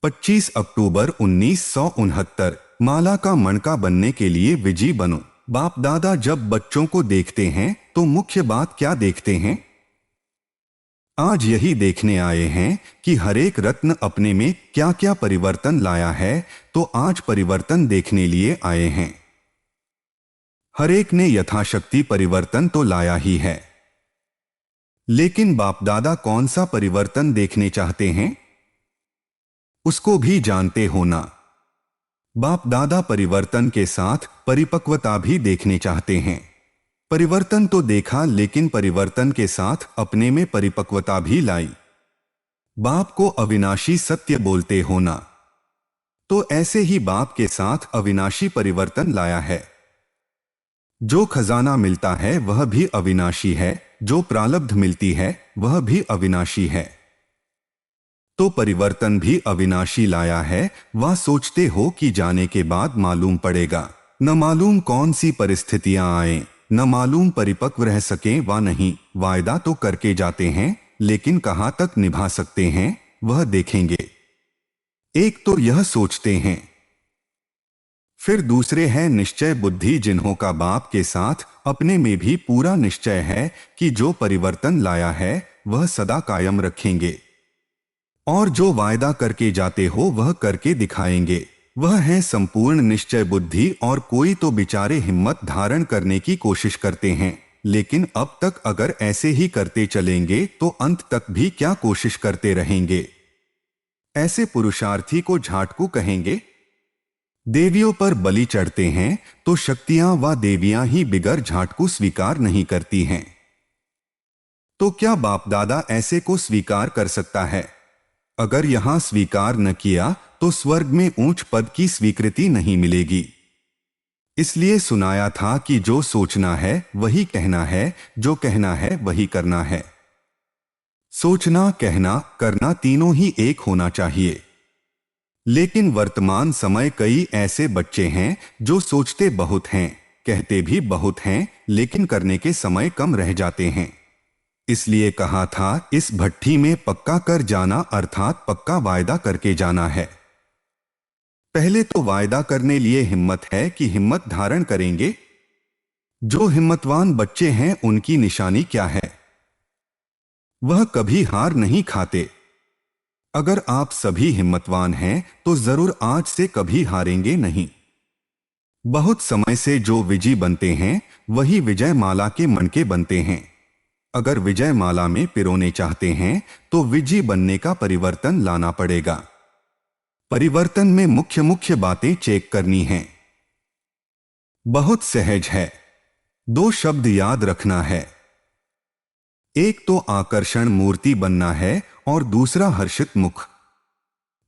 25 अक्टूबर 1969। माला का मणका बनने के लिए विजी बनो। बाप दादा जब बच्चों को देखते हैं तो मुख्य बात क्या देखते हैं? आज यही देखने आए हैं कि हरेक रत्न अपने में क्या क्या परिवर्तन लाया है, तो आज परिवर्तन देखने लिए आए हैं। हरेक ने यथाशक्ति परिवर्तन तो लाया ही है, लेकिन बाप दादा कौन सा परिवर्तन देखने चाहते हैं उसको भी जानते हो ना। बाप दादा परिवर्तन के साथ परिपक्वता भी देखने चाहते हैं। परिवर्तन तो देखा, लेकिन परिवर्तन के साथ अपने में परिपक्वता भी लाई। बाप को अविनाशी सत्य बोलते हो ना, तो ऐसे ही बाप के साथ अविनाशी परिवर्तन लाया है। जो खजाना मिलता है वह भी अविनाशी है, जो प्रारब्ध मिलती है वह भी अविनाशी है, तो परिवर्तन भी अविनाशी लाया है। वह सोचते हो कि जाने के बाद मालूम पड़ेगा, न मालूम कौन सी परिस्थितियां आए, न मालूम परिपक्व रह सके व नहीं। वायदा तो करके जाते हैं, लेकिन कहां तक निभा सकते हैं वह देखेंगे। एक तो यह सोचते हैं, फिर दूसरे हैं निश्चय बुद्धि, जिन्हों का बाप के साथ अपने में भी पूरा निश्चय है कि जो परिवर्तन लाया है वह सदा कायम रखेंगे, और जो वायदा करके जाते हो वह करके दिखाएंगे। वह है संपूर्ण निश्चय बुद्धि। और कोई तो बेचारे हिम्मत धारण करने की कोशिश करते हैं, लेकिन अब तक अगर ऐसे ही करते चलेंगे तो अंत तक भी क्या कोशिश करते रहेंगे। ऐसे पुरुषार्थी को झाटकू कहेंगे। देवियों पर बलि चढ़ते हैं तो शक्तियां व देवियां ही बिगर झाटकू स्वीकार नहीं करती हैं, तो क्या बाप दादा ऐसे को स्वीकार कर सकता है? अगर यहां स्वीकार न किया तो स्वर्ग में ऊंच पद की स्वीकृति नहीं मिलेगी। इसलिए सुनाया था कि जो सोचना है वही कहना है, जो कहना है वही करना है। सोचना, कहना, करना तीनों ही एक होना चाहिए। लेकिन वर्तमान समय कई ऐसे बच्चे हैं जो सोचते बहुत हैं, कहते भी बहुत हैं, लेकिन करने के समय कम रह जाते हैं। इसलिए कहा था इस भट्ठी में पक्का कर जाना, अर्थात पक्का वायदा करके जाना है। पहले तो वायदा करने लिए हिम्मत है कि हिम्मत धारण करेंगे। जो हिम्मतवान बच्चे हैं उनकी निशानी क्या है? वह कभी हार नहीं खाते। अगर आप सभी हिम्मतवान हैं तो जरूर आज से कभी हारेंगे नहीं। बहुत समय से जो विजय बनते हैं वही विजय माला के मणके बनते हैं। अगर विजय माला में पिरोने चाहते हैं तो विजय बनने का परिवर्तन लाना पड़ेगा। परिवर्तन में मुख्य मुख्य बातें चेक करनी हैं। बहुत सहज है। दो शब्द याद रखना है। एक तो आकर्षण मूर्ति बनना है और दूसरा हर्षित मुख।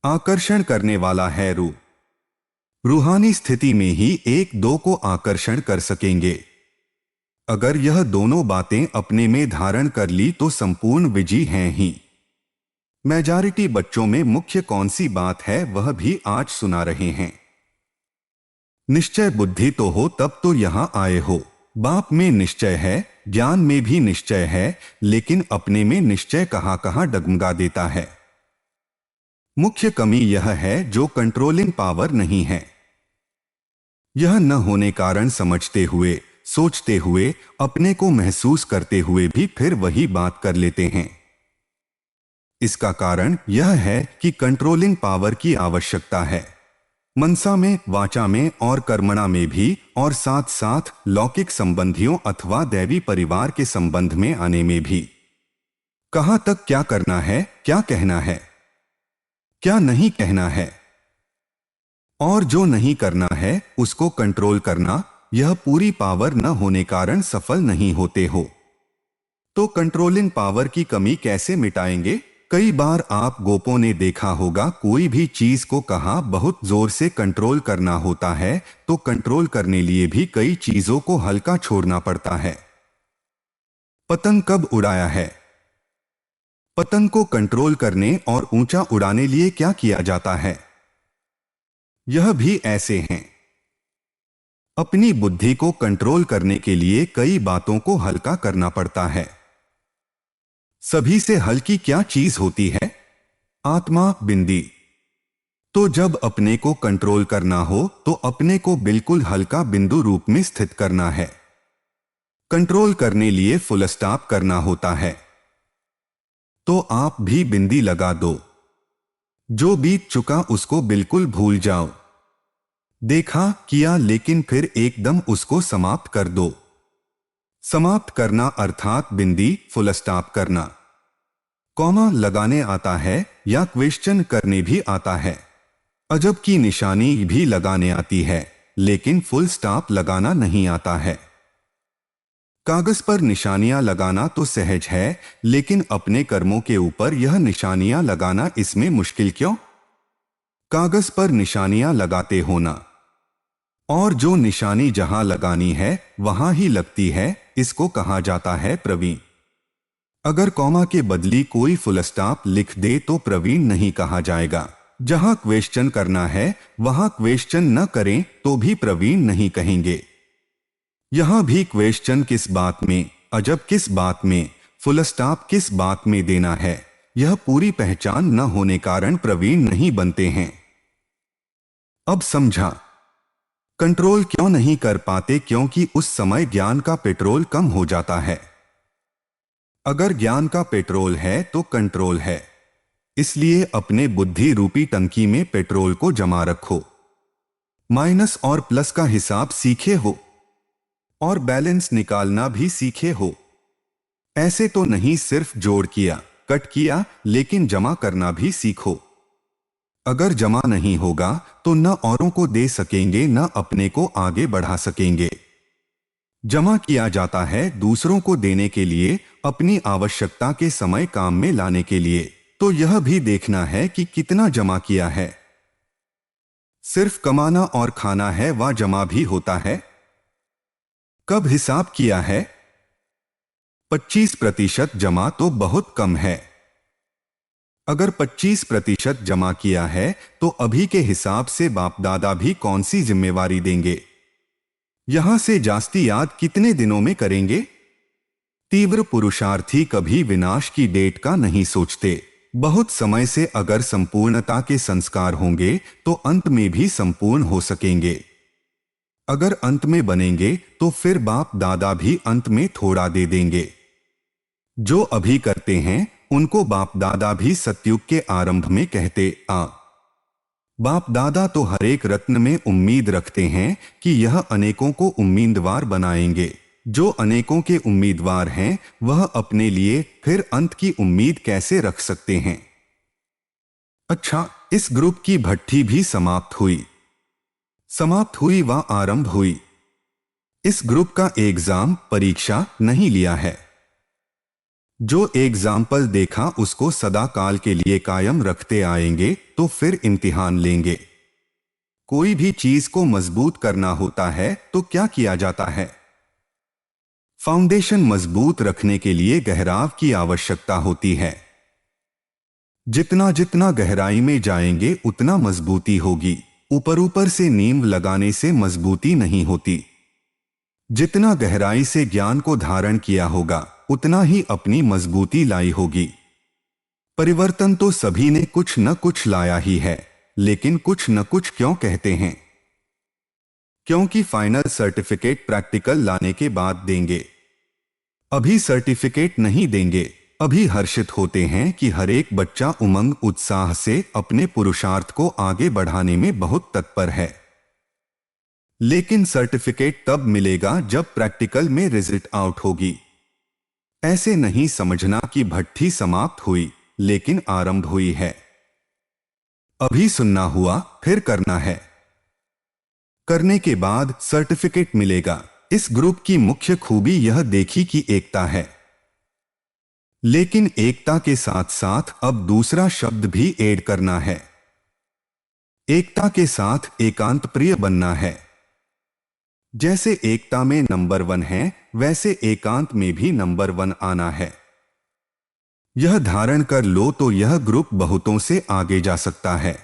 आकर्षण करने वाला है रूप। रूहानी स्थिति में ही एक दो को आकर्षण कर सकेंगे। अगर यह दोनों बातें अपने में धारण कर ली तो संपूर्ण विजय हैं ही। मेजॉरिटी बच्चों में मुख्य कौन सी बात है वह भी आज सुना रहे हैं। निश्चय बुद्धि तो हो तब तो यहां आए हो। बाप में निश्चय है, ज्ञान में भी निश्चय है, लेकिन अपने में निश्चय कहां कहां डगमगा देता है। मुख्य कमी यह है जो कंट्रोलिंग पावर नहीं है। यह न होने कारण समझते हुए, सोचते हुए, अपने को महसूस करते हुए भी फिर वही बात कर लेते हैं। इसका कारण यह है कि कंट्रोलिंग पावर की आवश्यकता है। मनसा में, वाचा में और कर्मणा में भी, और साथ साथ लौकिक संबंधियों अथवा दैवी परिवार के संबंध में आने में भी। कहां तक क्या करना है, क्या कहना है, क्या नहीं कहना है, और जो नहीं करना है उसको कंट्रोल करना, यह पूरी पावर न होने कारण सफल नहीं होते हो। तो कंट्रोलिंग पावर की कमी कैसे मिटाएंगे? कई बार आप गोपों ने देखा होगा, कोई भी चीज को कहा बहुत जोर से कंट्रोल करना होता है, तो कंट्रोल करने लिए भी कई चीजों को हल्का छोड़ना पड़ता है। पतंग कब उड़ाया है? पतंग को कंट्रोल करने और ऊंचा उड़ाने लिए क्या किया जाता है? यह भी ऐसे हैं। अपनी बुद्धि को कंट्रोल करने के लिए कई बातों को हल्का करना पड़ता है। सभी से हल्की क्या चीज होती है? आत्मा, बिंदी। तो जब अपने को कंट्रोल करना हो तो अपने को बिल्कुल हल्का बिंदु रूप में स्थित करना है। कंट्रोल करने लिए फुल स्टॉप करना होता है। तो आप भी बिंदी लगा दो। जो बीत चुका उसको बिल्कुल भूल जाओ। देखा किया लेकिन फिर एकदम उसको समाप्त कर दो। समाप्त करना अर्थात बिंदी फुल स्टॉप करना। कॉमा लगाने आता है या क्वेश्चन करने भी आता है। अजब की निशानी भी लगाने आती है लेकिन फुल स्टॉप लगाना नहीं आता है। कागज पर निशानियां लगाना तो सहज है लेकिन अपने कर्मों के ऊपर यह निशानियां लगाना इसमें मुश्किल क्यों? कागज पर निशानियां लगाते होना और जो निशानी जहां लगानी है वहां ही लगती है, इसको कहा जाता है प्रवीण। अगर कॉमा के बदली कोई फुल स्टॉप लिख दे तो प्रवीण नहीं कहा जाएगा। जहां क्वेश्चन करना है वहां क्वेश्चन न करें तो भी प्रवीण नहीं कहेंगे। यहां भी क्वेश्चन किस बात में, अजब किस बात में, फुल स्टॉप किस बात में देना है, यह पूरी पहचान न होने कारण प्रवीण नहीं बनते हैं। अब समझा कंट्रोल क्यों नहीं कर पाते? क्योंकि उस समय ज्ञान का पेट्रोल कम हो जाता है। अगर ज्ञान का पेट्रोल है तो कंट्रोल है, इसलिए अपने बुद्धि रूपी टंकी में पेट्रोल को जमा रखो। माइनस और प्लस का हिसाब सीखे हो और बैलेंस निकालना भी सीखे हो। ऐसे तो नहीं सिर्फ जोड़ किया कट किया, लेकिन जमा करना भी सीखो। अगर जमा नहीं होगा तो न औरों को दे सकेंगे न अपने को आगे बढ़ा सकेंगे। जमा किया जाता है दूसरों को देने के लिए, अपनी आवश्यकता के समय काम में लाने के लिए। तो यह भी देखना है कि कितना जमा किया है। सिर्फ कमाना और खाना है व जमा भी होता है। कब हिसाब किया है? 25% जमा तो बहुत कम है। अगर 25% जमा किया है तो अभी के हिसाब से बाप दादा भी कौन सी जिम्मेवारी देंगे? यहां से जास्ती याद कितने दिनों में करेंगे? तीव्र पुरुषार्थी कभी विनाश की डेट का नहीं सोचते। बहुत समय से अगर संपूर्णता के संस्कार होंगे तो अंत में भी संपूर्ण हो सकेंगे। अगर अंत में बनेंगे तो फिर बाप दादा भी अंत में थोड़ा दे देंगे। जो अभी करते हैं उनको बाप दादा भी सतयुग के आरंभ में कहते आ। बाप दादा तो हर एक रत्न में उम्मीद रखते हैं कि यह अनेकों को उम्मीदवार बनाएंगे। जो अनेकों के उम्मीदवार हैं वह अपने लिए फिर अंत की उम्मीद कैसे रख सकते हैं? अच्छा, इस ग्रुप की भट्ठी भी समाप्त हुई व आरंभ हुई। इस ग्रुप का एग्जाम परीक्षा नहीं लिया है। जो एग्जाम्पल देखा उसको सदा काल के लिए कायम रखते आएंगे तो फिर इम्तिहान लेंगे। कोई भी चीज को मजबूत करना होता है तो क्या किया जाता है? फाउंडेशन मजबूत रखने के लिए गहराव की आवश्यकता होती है। जितना जितना गहराई में जाएंगे उतना मजबूती होगी। ऊपर से नींव लगाने से मजबूती नहीं होती। जितना गहराई से ज्ञान को धारण किया होगा उतना ही अपनी मजबूती लाई होगी। परिवर्तन तो सभी ने कुछ न कुछ लाया ही है, लेकिन कुछ न कुछ क्यों कहते हैं? क्योंकि फाइनल सर्टिफिकेट प्रैक्टिकल लाने के बाद देंगे। अभी सर्टिफिकेट नहीं देंगे। अभी हर्षित होते हैं कि हर एक बच्चा उमंग उत्साह से अपने पुरुषार्थ को आगे बढ़ाने में बहुत तत्पर है। लेकिन सर्टिफिकेट तब मिलेगा जब प्रैक्टिकल में रिजल्ट आउट होगी। ऐसे नहीं समझना कि भट्ठी समाप्त हुई, लेकिन आरंभ हुई है। अभी सुनना हुआ, फिर करना है। करने के बाद सर्टिफिकेट मिलेगा। इस ग्रुप की मुख्य खूबी यह देखी कि एकता है, लेकिन एकता के साथ साथ अब दूसरा शब्द भी ऐड करना है। एकता के साथ एकांत प्रिय बनना है। जैसे एकता में नंबर 1 है, वैसे एकांत में भी नंबर 1 आना है। यह धारण कर लो तो यह ग्रुप बहुतों से आगे जा सकता है।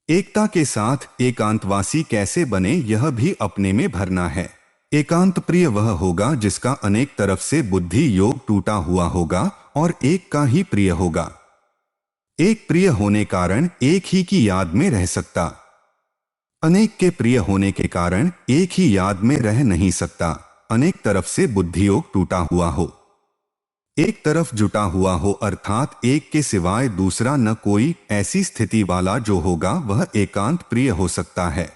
एकता के साथ एकांतवासी कैसे बने यह भी अपने में भरना है। एकांत प्रिय वह होगा जिसका अनेक तरफ से बुद्धि योग टूटा हुआ होगा और एक का ही प्रिय होगा। एक प्रिय होने कारण एक ही की याद में रह सकता, अनेक के प्रिय होने के कारण एक ही याद में रह नहीं सकता। अनेक तरफ से बुद्धियोग टूटा हुआ हो, एक तरफ जुटा हुआ हो, अर्थात एक के सिवाय दूसरा न कोई, ऐसी स्थिति वाला जो होगा वह एकांत प्रिय हो सकता है।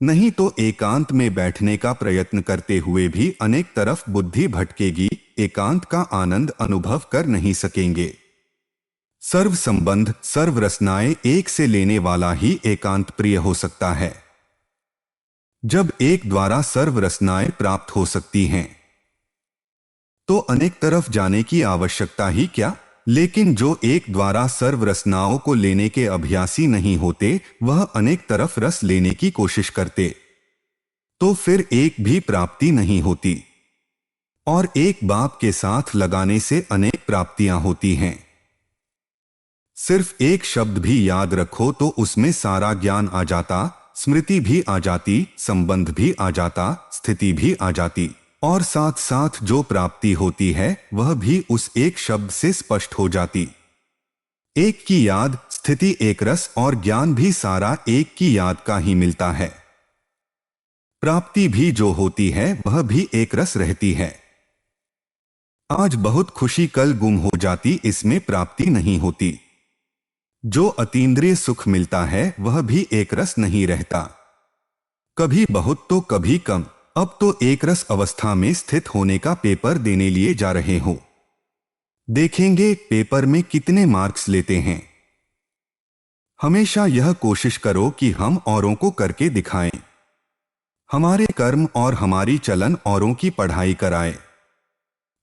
नहीं तो एकांत में बैठने का प्रयत्न करते हुए भी अनेक तरफ बुद्धि भटकेगी, एकांत का आनंद अनुभव कर नहीं सकेंगे। सर्व संबंध सर्व रसनाएं एक से लेने वाला ही एकांत प्रिय हो सकता है। जब एक द्वारा सर्व रसनाएं प्राप्त हो सकती हैं तो अनेक तरफ जाने की आवश्यकता ही क्या। लेकिन जो एक द्वारा सर्व रसनाओं को लेने के अभ्यासी नहीं होते, वह अनेक तरफ रस लेने की कोशिश करते, तो फिर एक भी प्राप्ति नहीं होती। और एक बाप के साथ लगाने से अनेक प्राप्तियां होती हैं। सिर्फ एक शब्द भी याद रखो तो उसमें सारा ज्ञान आ जाता, स्मृति भी आ जाती, संबंध भी आ जाता, स्थिति भी आ जाती, और साथ साथ जो प्राप्ति होती है वह भी उस एक शब्द से स्पष्ट हो जाती। एक की याद, स्थिति, एक रस और ज्ञान भी सारा एक की याद का ही मिलता है। प्राप्ति भी जो होती है वह भी एक रस रहती है। आज बहुत खुशी कल गुम हो जाती, इसमें प्राप्ति नहीं होती। जो अतीन्द्रिय सुख मिलता है वह भी एक रस नहीं रहता, कभी बहुत तो कभी कम। अब तो एक रस अवस्था में स्थित होने का पेपर देने लिए जा रहे हो, देखेंगे पेपर में कितने मार्क्स लेते हैं। हमेशा यह कोशिश करो कि हम औरों को करके दिखाएं, हमारे कर्म और हमारी चलन औरों की पढ़ाई कराए।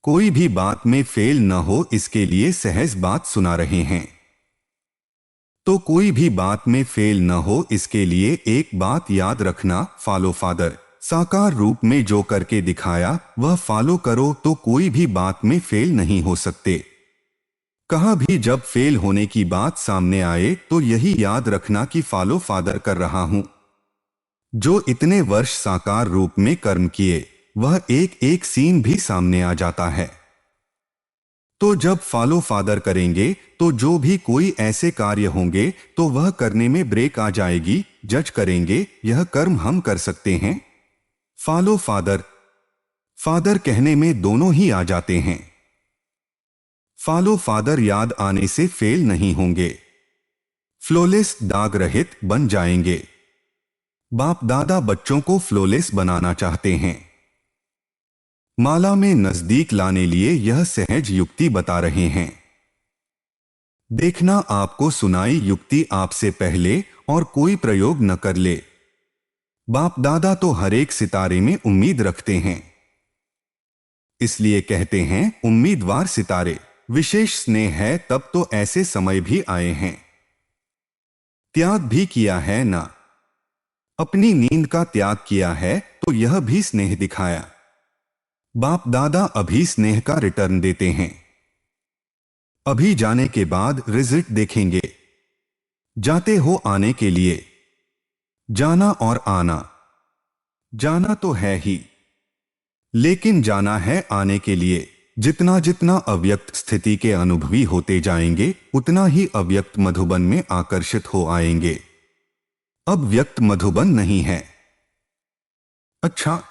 कोई भी बात में फेल न हो इसके लिए सहज बात सुना रहे हैं, तो कोई भी बात में फेल न हो इसके लिए एक बात याद रखना, फॉलो फादर। साकार रूप में जो करके दिखाया वह फॉलो करो तो कोई भी बात में फेल नहीं हो सकते। कहाँ भी जब फेल होने की बात सामने आए तो यही याद रखना कि फॉलो फादर कर रहा हूं। जो इतने वर्ष साकार रूप में कर्म किए वह एक एक सीन भी सामने आ जाता है। तो जब फॉलो फादर करेंगे तो जो भी कोई ऐसे कार्य होंगे तो वह करने में ब्रेक आ जाएगी। जज करेंगे यह कर्म हम कर सकते हैं, फॉलो फादर। फादर कहने में दोनों ही आ जाते हैं। फॉलो फादर याद आने से फेल नहीं होंगे, फ्लोलेस दाग रहित बन जाएंगे। बाप दादा बच्चों को फ्लोलेस बनाना चाहते हैं, माला में नजदीक लाने लिए यह सहज युक्ति बता रहे हैं। देखना आपको सुनाई युक्ति आपसे पहले और कोई प्रयोग न कर ले। बाप दादा तो हर एक सितारे में उम्मीद रखते हैं, इसलिए कहते हैं उम्मीदवार सितारे। विशेष स्नेह है तब तो ऐसे समय भी आए हैं। त्याग भी किया है ना, अपनी नींद का त्याग किया है तो यह भी स्नेह दिखाया। बाप दादा अभी स्नेह का रिटर्न देते हैं, अभी जाने के बाद रिजल्ट देखेंगे। जाते हो आने के लिए, जाना और आना, जाना तो है ही लेकिन जाना है आने के लिए। जितना जितना अव्यक्त स्थिति के अनुभवी होते जाएंगे उतना ही अव्यक्त मधुबन में आकर्षित हो आएंगे। अब व्यक्त मधुबन नहीं है। अच्छा,